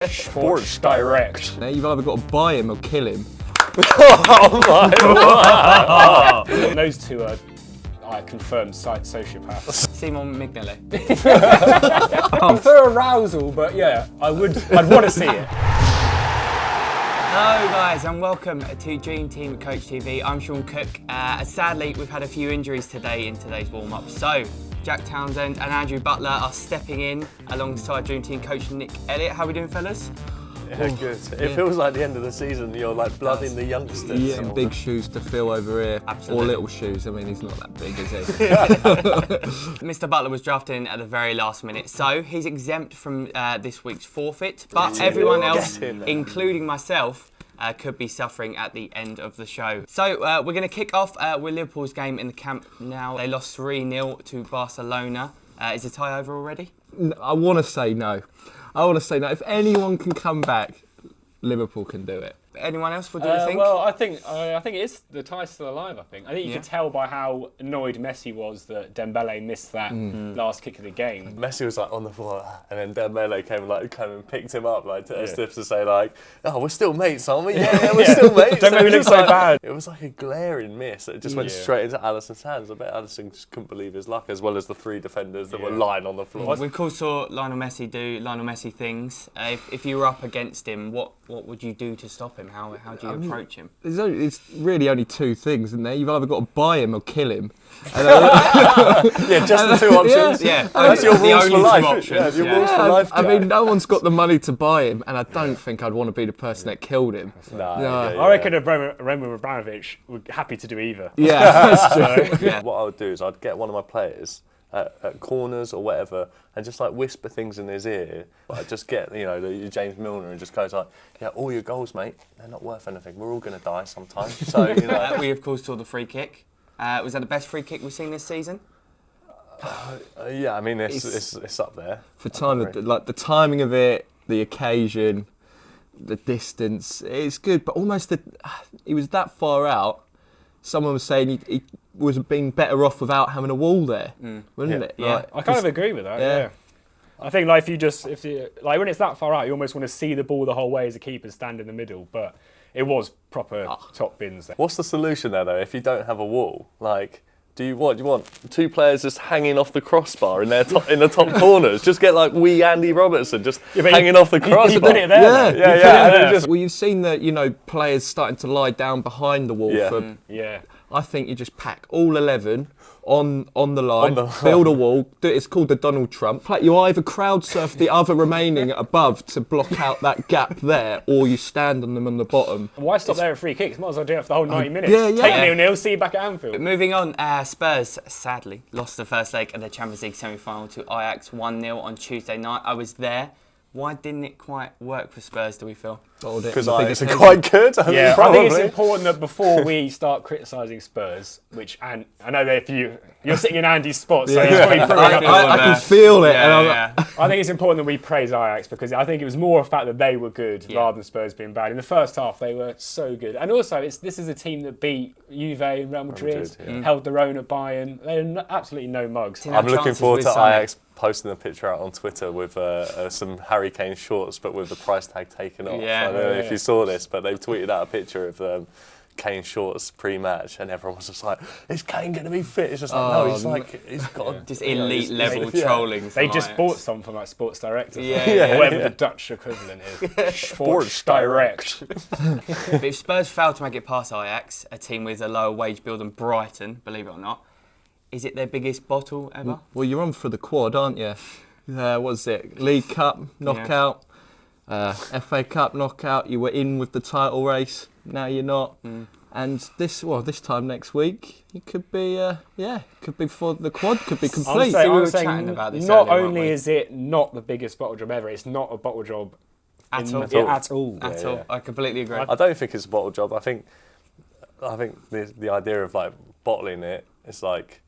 Sports Direct. Now you've either got to buy him or kill him. Oh my God. Those two are confirmed sociopaths. Simon Mignolet. For arousal, but yeah, I'd want to see it. Hello guys and welcome to Dream Team Coach TV. I'm Sean Cook. Sadly, we've had a few injuries today in today's warm-up. So, Jack Townsend and Andrew Butler are stepping in alongside Dream Team Coach Nick Elliott. How are we doing, fellas? Yeah, good. It feels like the end of the season. You're like blooding the youngsters. Yeah, and big shoes to fill over here. Absolutely. Or little shoes. I mean, he's not that big, is he? Mr. Butler was drafted in at the very last minute, so he's exempt from this week's forfeit. But everyone else, including myself, could be suffering at the end of the show. So we're going to kick off with Liverpool's game in the Camp Nou. They lost 3-0 to Barcelona. Is the tie over already? I want to say no. If anyone can come back, Liverpool can do it. Anyone else? What do you think? Well, I think it is. The tie's still alive. I think you could tell by how annoyed Messi was that Dembele missed that last kick of the game. Messi was like on the floor, and then Dembele came and picked him up, like as if to say like, "Oh, we're still mates, aren't we? Yeah, we're still mates." Dembele looked so bad. It was like a glaring miss. It just went straight into Alisson's hands. I bet Alisson just couldn't believe his luck, as well as the three defenders that were lying on the floor. We of course saw Lionel Messi do Lionel Messi things. If you were up against him, what would you do to stop him? How do you approach him? It's really only two things, isn't there? You've either got to buy him or kill him. Yeah, just the two options. Yeah, that's your rules for life. Options. Your rules for life. I mean, no one's got the money to buy him, and I don't think I'd want to be the person that killed him. No. I reckon Roman Abramovich would be happy to do either. Yeah, that's true. Yeah. What I would do is I'd get one of my players at corners or whatever, and just like whisper things in his ear. I'd just get the James Milner and just goes like, "Yeah, all your goals, mate, they're not worth anything. We're all going to die sometime." So we of course saw the free kick. Was that the best free kick we've seen this season? Yeah, I mean it's up there. For time, the timing of it, the occasion, the distance, it's good. But almost he was that far out. Someone was saying he was being better off without having a wall there, wouldn't it? Yeah, I kind of agree with that. Yeah. I think like if you when it's that far out, you almost want to see the ball the whole way as a keeper stand in the middle. But it was proper top bins there. What's the solution there though? If you don't have a wall, like. Do you want two players just hanging off the crossbar in the top corners? Just get like wee Andy Robertson just hanging off the crossbar. You put it there. Yeah. Well, you've seen that players starting to lie down behind the wall. I think you just pack all 11 on the line, build a wall. It's called the Donald Trump. You either crowd surf the other remaining above to block out that gap there, or you stand on them on the bottom. Why stop there at free kicks? Might as well do it for the whole 90 minutes. Yeah. Take 0-0, see you back at Anfield. But moving on, Spurs sadly lost the first leg of the Champions League semi-final to Ajax 1-0 on Tuesday night. I was there. Why didn't it quite work for Spurs, do we feel? Because Ajax are quite good. I think it's important that before we start criticising Spurs, and I know that you're sitting in Andy's spot, so he's probably brewing up. I can feel it. Yeah. I think it's important that we praise Ajax because I think it was more a fact that they were good rather than Spurs being bad. In the first half, they were so good. And also, this is a team that beat Juve and Real Madrid, held their own at Bayern. They're absolutely no mugs. I'm looking forward to Ajax posting a picture out on Twitter with some Harry Kane shorts, but with the price tag taken off. I don't know if you saw this, but they've tweeted out a picture of Kane shorts pre-match, and everyone was just like, "Is Kane going to be fit?" It's just like, he's got just elite level trolling. They just bought some from like Sports Direct, or whatever the Dutch equivalent is. Sports Direct. But if Spurs fail to make it past Ajax, a team with a lower wage bill than Brighton, believe it or not, is it their biggest bottle ever? Well, you're on for the quad, aren't you? What's it? League Cup knockout, FA Cup knockout. You were in with the title race. Now you're not. And this time next week, it could be for the quad. Could be complete. I'm saying about this not only is it not the biggest bottle job ever, it's not a bottle job at all. I completely agree. I don't think it's a bottle job. I think the idea of like bottling it is like.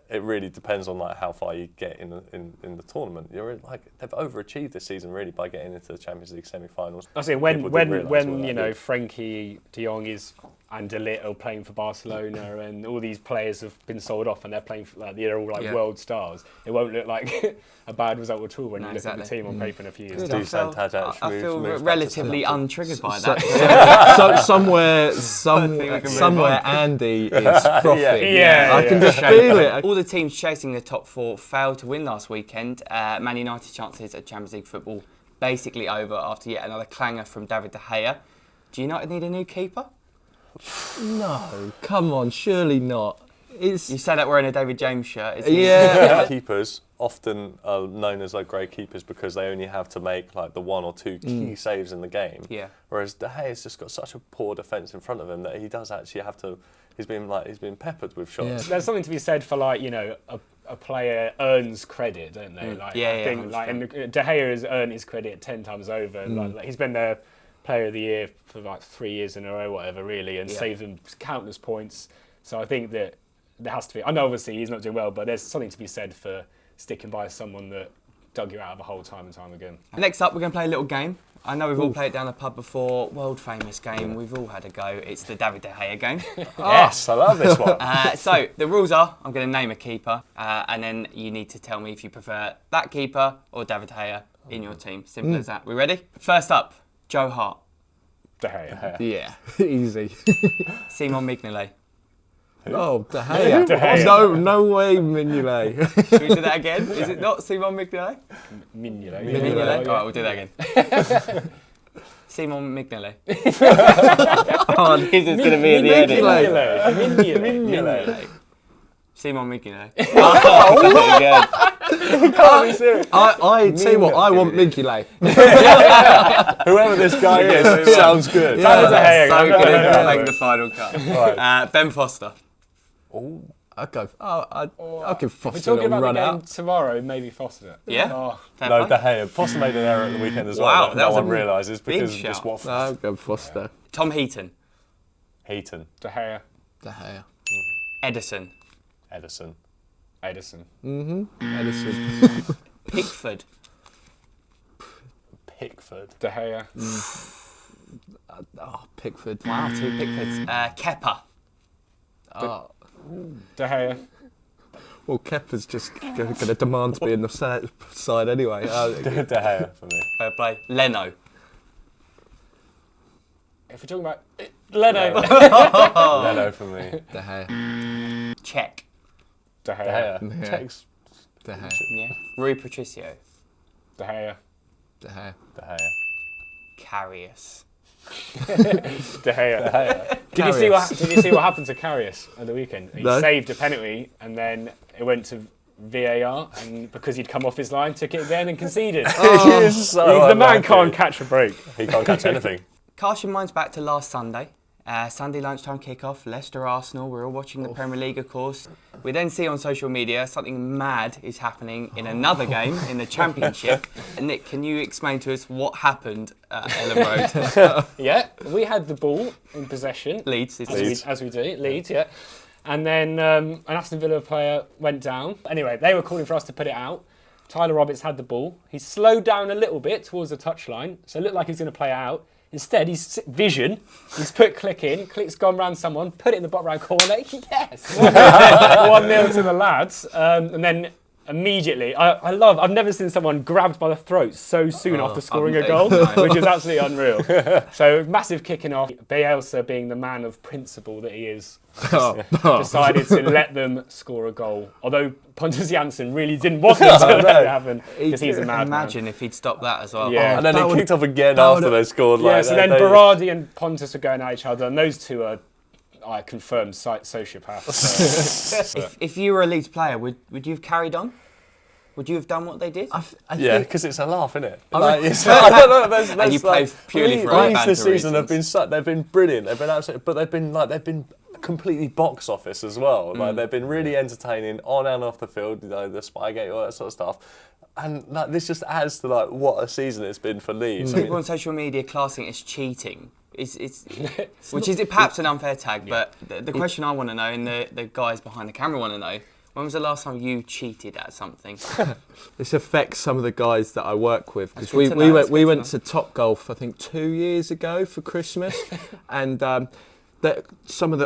It really depends on like how far you get in the tournament. They've overachieved this season really by getting into the Champions League semi-finals. I see when Frankie De Jong is and De Gea playing for Barcelona, and all these players have been sold off, and they're playing for, they're all world stars. It won't look like a bad result at all when you look at the team on paper in a few years. I feel relatively untriggered by that. Somewhere Andy is frothing. I can just feel it. All the teams chasing the top 4 failed to win last weekend. Man United's chances at Champions League football basically over after yet another clanger from David de Gea. Do United need a new keeper? No, come on, surely not. You say that wearing a David James shirt, isn't it? Keepers often are known as great keepers because they only have to make the 1 or 2 key saves in the game. Yeah. Whereas De Gea's just got such a poor defence in front of him that he does actually have to. He's been peppered with shots. Yeah. There's something to be said for a player earns credit, don't they? And De Gea has earned his credit 10 times over. He's been their Player of the Year for 3 years in a row, whatever, really, and saved them countless points. So I think that there has to be. I know obviously he's not doing well, but there's something to be said for sticking by someone that dug you out of a hole time and time again. Next up, we're going to play a little game. I know we've all played it down the pub before. World famous game. We've all had a go. It's the David de Gea game. Yes, I love this one. So the rules are: I'm going to name a keeper, and then you need to tell me if you prefer that keeper or David de Gea in your team. Simple as that. We ready? First up, Joe Hart. De Gea. Yeah, easy. Simon Mignolet. Oh, De Gea. De Gea. No way, Mignolet. Should we do that again? Is it not Simon Mignolet? Mignolet. Mignolet. All right, we'll do that again. Simon Mignolet. Oh, this is going to be at the edit. Mignolet. Simon Mignolet. Oh, good. I tell you what, I want Mignolet. Whoever this guy is, sounds good. So good at playing the final cut. Right. Ben Foster. Oh, I'll give Foster a little run out. We're talking about the game tomorrow, maybe Foster. Yeah? No, De Gea. Foster made an error at the weekend as well. No one realises because of this Watford. I'll go Foster. Tom Heaton. Heaton. De Gea. De Gea. Edison. Edison. Edison. Edison. Pickford. Pickford. De Gea. Pickford. Wow, 2 Pickfords. Kepa. De Gea. Well, Kepa's just going to demand to be in the side anyway. De Gea for me. Fair play. Leno. If we're talking about Leno. Leno for me. De Gea. Czech. De Gea. Czech's. De Gea. Yeah. Rui Patricio. De Gea. De Gea. De Gea. Karius. De Gea. Did you see what happened to Karius at the weekend? He saved a penalty and then it went to VAR, and because he'd come off his line, took it again and conceded. The man can't catch a break. He can't catch anything. Cast your minds back to last Sunday. Sunday lunchtime kickoff, Leicester-Arsenal. We're all watching the Premier League, of course. We then see on social media something mad is happening in another game in the Championship. Nick, can you explain to us what happened at Ellen Road? Yeah, we had the ball in possession. Leeds. As we do. Leeds, yeah. And then an Aston Villa player went down. Anyway, they were calling for us to put it out. Tyler Roberts had the ball. He slowed down a little bit towards the touchline, so it looked like he was going to play it out. Instead, he's put click in, click's gone round someone, put it in the bottom right corner. Yes! 1-0 to the lads. And then immediately, I've never seen someone grabbed by the throat so soon after scoring a goal, which is absolutely unreal. So massive kicking off. Bielsa, being the man of principle that he is, decided to let them score a goal. Although Pontus Jansson really didn't want them to let it happen because he's a madman. Imagine if he'd stopped that as well. Yeah. And then he kicked off again after they scored. So then Berardi and Pontus were going at each other, and those two are confirmed sociopaths. So. If you were a Leeds player, would you have carried on? Would you have done what they did? Yeah, because it's a laugh, isn't it? I don't know. And you play purely for Leeds this season they've been brilliant. They've been absolutely, but they've been completely box office as well. They've been really entertaining on and off the field. The Spygate, all that sort of stuff. And this just adds to what a season it's been for Leeds. People on social media classing it as cheating. Which is perhaps an unfair tag, but the question I want to know, and the guys behind the camera want to know, when was the last time you cheated at something? This affects some of the guys that I work with, because we went to Top Golf, I think 2 years ago for Christmas, and that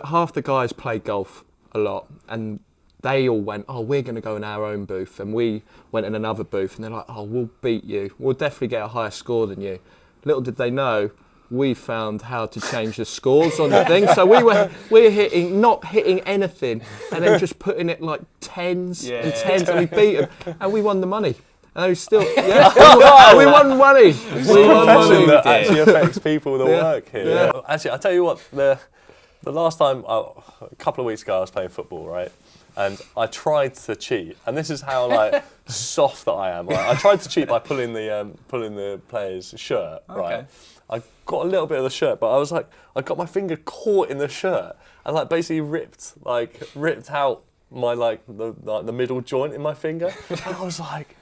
half the guys played golf a lot, and they all went, oh, we're going to go in our own booth, and we went in another booth, and they're like, oh, we'll beat you. We'll definitely get a higher score than you. Little did they know, we found how to change the scores on the thing. So we're not hitting anything, and then just putting it like tens and tens, and we beat them, and we won the money. And we still, we won money. We won money. That actually affects people that work here. Yeah. Actually, I'll tell you what, the last time, a couple of weeks ago, I was playing football, right? And I tried to cheat, and this is how like soft that I am. Right? I tried to cheat by pulling the player's shirt. Right, I got a little bit of the shirt, but I got my finger caught in the shirt and like basically ripped out my the middle joint in my finger. And I was like,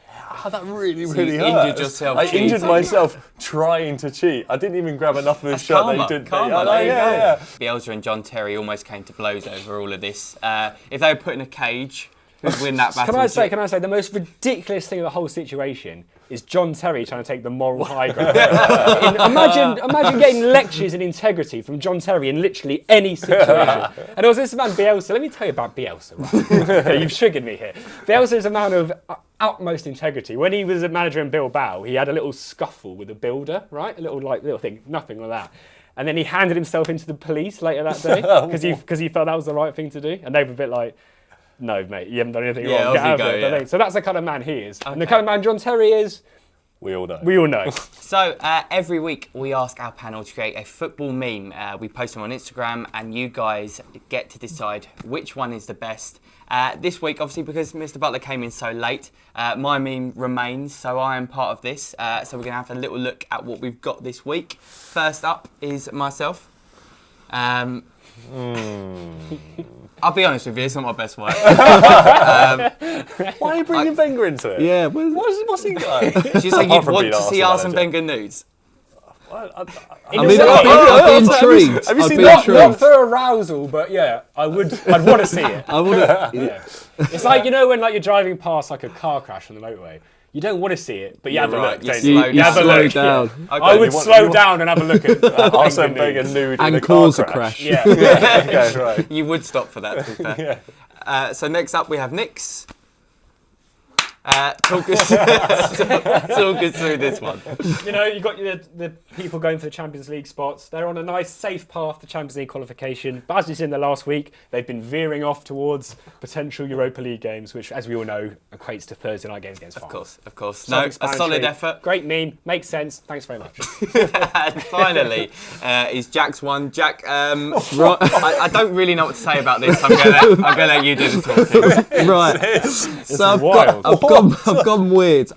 that really hurt. Injured yourself. I injured myself trying to cheat. I didn't even grab enough of his shirt that he didn't. Bielsa and John Terry almost came to blows over all of this. If they were put in a cage, who'd win that battle? Can I say the most ridiculous thing of the whole situation is John Terry trying to take the moral high ground. Imagine getting lectures in integrity from John Terry in literally any situation. And there was this man Bielsa. Let me tell you about Bielsa. Right? You've triggered me here. Bielsa is a man of utmost integrity. When he was a manager in Bilbao, he had a little scuffle with a builder, right? A little thing, nothing like that. And then he handed himself into the police later that day because he felt that was the right thing to do. And they were a bit like, no, mate, you haven't done anything wrong. Get out of it. So that's the kind of man he is. Okay. And the kind of man John Terry is, we all know. We all know. So every week we ask our panel to create a football meme. We post them on Instagram, and you guys get to decide which one is the best. This week, obviously, because Mr. Butler came in so late, my meme remains, so I am part of this. So we're going to have a little look at what we've got this week. First up is myself. I'll be honest with you, it's not my best work. Why are you bringing Wenger into it? Yeah, what's he got? Do you think you'd want to see Arsene Wenger nudes? I'd be intrigued. Have you seen that? Not for arousal, but yeah, I'd want to see it. I would. Yeah. It's like, you know, when like you're driving past like a car crash on the motorway. You don't want to see it, but you have a look. You slow down. Okay. I would slow down and have a look at Arsene Wenger nude and in a cause car a crash. Yeah. Okay, right. You would stop for that, to be fair. So next up we have Nix. Talk us through this one. You know, you've got the people going for the Champions League spots. They're on a nice, safe path to Champions League qualification. But as we said in the last week, they've been veering off towards potential Europa League games, which, as we all know, equates to Thursday night games against France. Of course. No, a solid effort. Great meme. Makes sense. Thanks very much. And finally, is Jack's one. Jack, I don't really know what to say about this. I'm gonna let you do the talking. Right. So I've gone weird.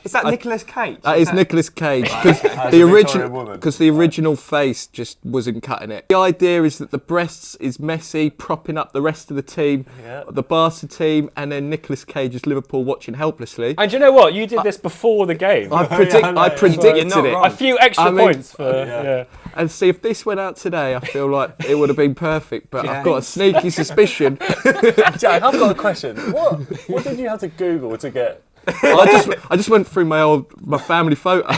Is that Nicolas Cage? That is Nicolas Cage, because the original face just wasn't cutting it. The idea is that the breasts is Messi propping up the rest of the team, the Barca team, and then Nicolas Cage is Liverpool watching helplessly. And you know what? You did this before the game. I predicted it. A few extra points for. And see, if this went out today, I feel like it would have been perfect. But I've got a sneaky suspicion. Jack, I've got a question. What did you have to Google to get? I just went through my family photos.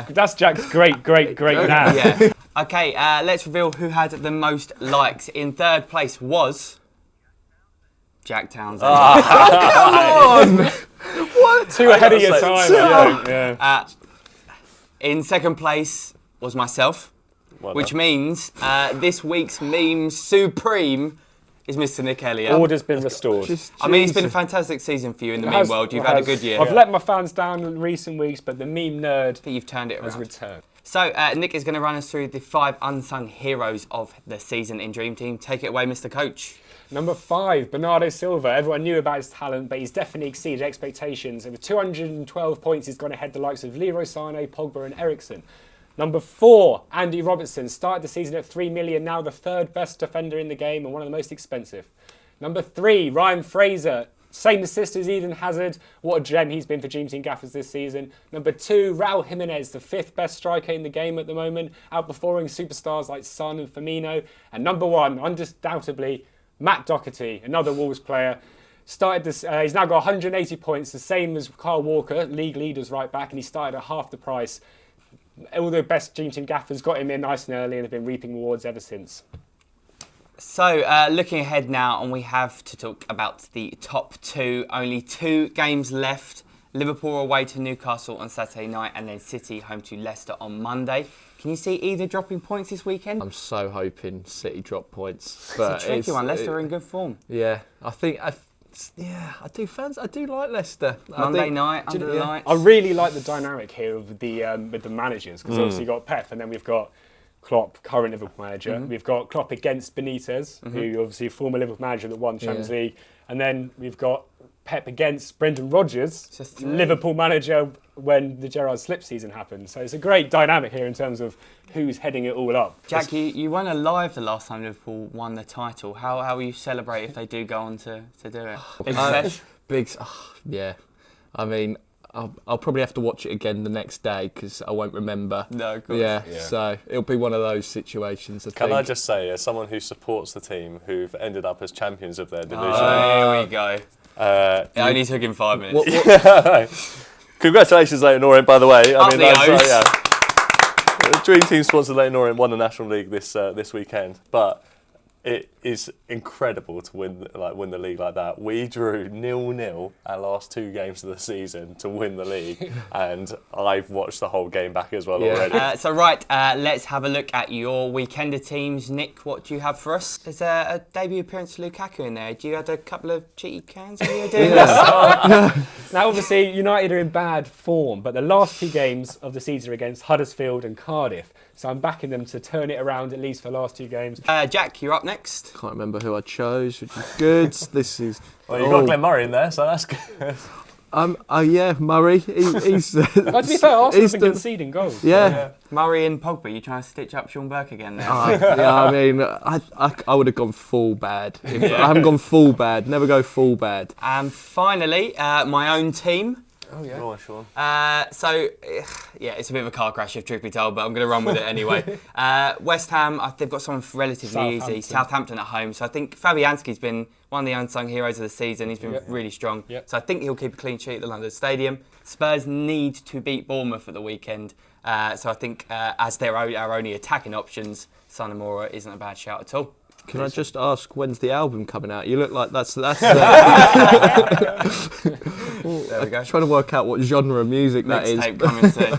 That's Jack's great now. Yeah. Okay, let's reveal who had the most likes. In third place was Jack Townsend. Come on! What? Too ahead of your time. In second place was myself, which means this week's meme supreme is Mr. Nick Elliott. Order's been restored. I mean, it's been a fantastic season for you in the meme world. You've had a good year. I've let my fans down in recent weeks, but the meme nerd you've turned it around. Has returned. So Nick is going to run us through the 5 unsung heroes of the season in Dream Team. Take it away, Mr. Coach. Number 5, Bernardo Silva. Everyone knew about his talent, but he's definitely exceeded expectations. Over 212 points, he's gone ahead the likes of Leroy Sané, Pogba and Eriksen. Number 4, Andy Robertson. Started the season at 3 million, now the 3rd best defender in the game and one of the most expensive. Number 3, Ryan Fraser. Same assist as Eden Hazard. What a gem he's been for Dream Team gaffers this season. Number 2, Raul Jimenez, the 5th best striker in the game at the moment, outperforming superstars like Son and Firmino. And number 1, undoubtedly, Matt Doherty, another Wolves player. Started this. He's now got 180 points, the same as Kyle Walker, league leaders right back, and he started at half the price. all the best Dream Team gaffers got him in nice and early and have been reaping rewards ever since. So, looking ahead now, and we have to talk about the top 2. Only 2 games left. Liverpool away to Newcastle on Saturday night, and then City home to Leicester on Monday. Can you see either dropping points this weekend? I'm so hoping City drop points. But it's a tricky one. Leicester are in good form. Yeah, I do like Leicester. Monday night, under the lights. I really like the dynamic here with the managers, because obviously you've got Pep, and then we've got Klopp, current Liverpool manager. Mm-hmm. We've got Klopp against Benitez, who obviously a former Liverpool manager that won Champions League. And then we've got Pep against Brendan Rodgers, Liverpool manager when the Gerrard slip season happened. So it's a great dynamic here in terms of who's heading it all up. Jack, you weren't alive the last time Liverpool won the title. How will you celebrate if they do go on to do it? Big sesh? Yeah. I mean, I'll probably have to watch it again the next day because I won't remember. No, of course. Yeah, so it'll be one of those situations. Can I just say, as someone who supports the team who've ended up as champions of their division... Here we go. It only took him 5 minutes. Congratulations, Leyton Orient, by the way. The Dream Team sponsored Leyton Orient won the National League this weekend, but it is incredible to win the league like that. We drew 0-0 our last 2 games of the season to win the league, and I've watched the whole game back as well already. Let's have a look at your weekender teams. Nick, what do you have for us? There's a debut appearance of Lukaku in there. Do you have a couple of cheeky cans when you were doing this? Now, obviously, United are in bad form, but the last 2 games of the season are against Huddersfield and Cardiff. So I'm backing them to turn it around at least for the last 2 games. Jack, you're up next. Can't remember who I chose, which is good. This is. Well, you've got Glenn Murray in there, so that's good. Murray. He's. To be fair, Arsenal have been conceding goals. Yeah. Murray and Pogba, you trying to stitch up Sean Burke again there? I mean, I would have gone full bad. I haven't gone full bad. Never go full bad. And finally, my own team. Oh, yeah. Go on, Sean. It's a bit of a car crash, if truth be told, but I'm going to run with it anyway. West Ham, they've got someone relatively easy. Southampton at home. So I think Fabianski's been one of the unsung heroes of the season. He's been really strong. Yep. So I think he'll keep a clean sheet at the London Stadium. Spurs need to beat Bournemouth at the weekend. So I think as they're our only attacking options, Son and Mora isn't a bad shout at all. Can I just ask, when's the album coming out? You look like that's there we go. I'm trying to work out what genre of music that is. Mixtape coming soon.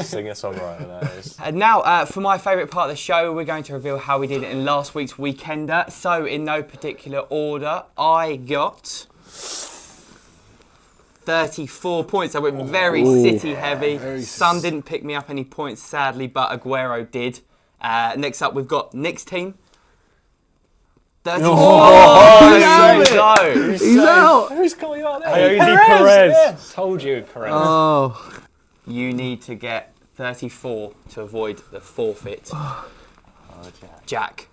Singer-songwriter, that is. And now, for my favourite part of the show, we're going to reveal how we did it in last week's Weekender. So, in no particular order, I got 34 points. I went very City heavy. Son didn't pick me up any points, sadly, but Aguero did. Next up, we've got Nick's team. 34. He's out. Who's coming out there? Perez. Yes. Told you, Perez. Oh. You need to get 34 to avoid the forfeit. Jack.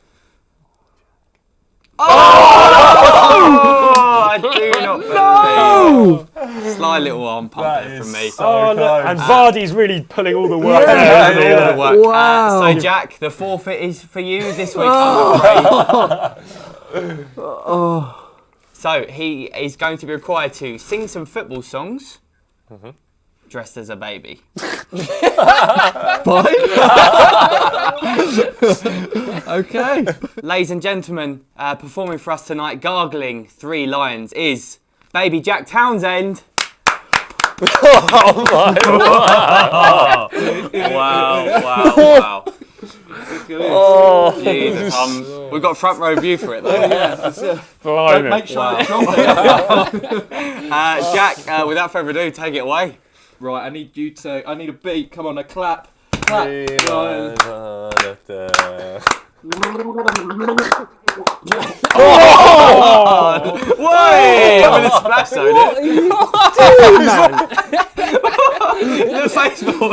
I do not believe. Sly little arm pump there from me. And Vardy's really pulling all the work. Wow. So Jack, the forfeit is for you this week, I'm afraid. So he is going to be required to sing some football songs dressed as a baby. Fine. Okay. Ladies and gentlemen, performing for us tonight, gargling 3 lions, is Baby Jack Townsend. Oh my God. Wow. Oh, Jesus. We've got a front row view for it though. Blimey. Make sure Jack, without further ado, take it away. Right, I need a beat. Come on, a clap. Wait, I'm in a splash zone. What are you doing, man? The baseball.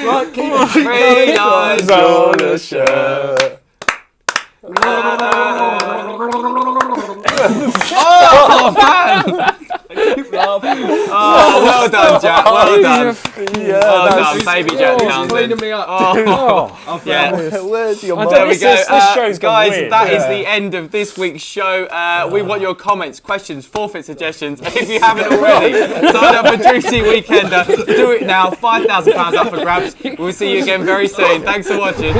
Right, keep it 3 lines on a shirt. Oh man! Oh, well Well done, Jack. Well done. Yeah, well done, baby Jack Townsend. Cleaning me up. Yeah. Where's your There mind? we go. This show's gone guys, weird. that is the end of this week's show. We want your comments, questions, forfeit suggestions. If you haven't already, sign up for Juicy Weekender. Do it now. £5,000 up for grabs. We'll see you again very soon. Thanks for watching.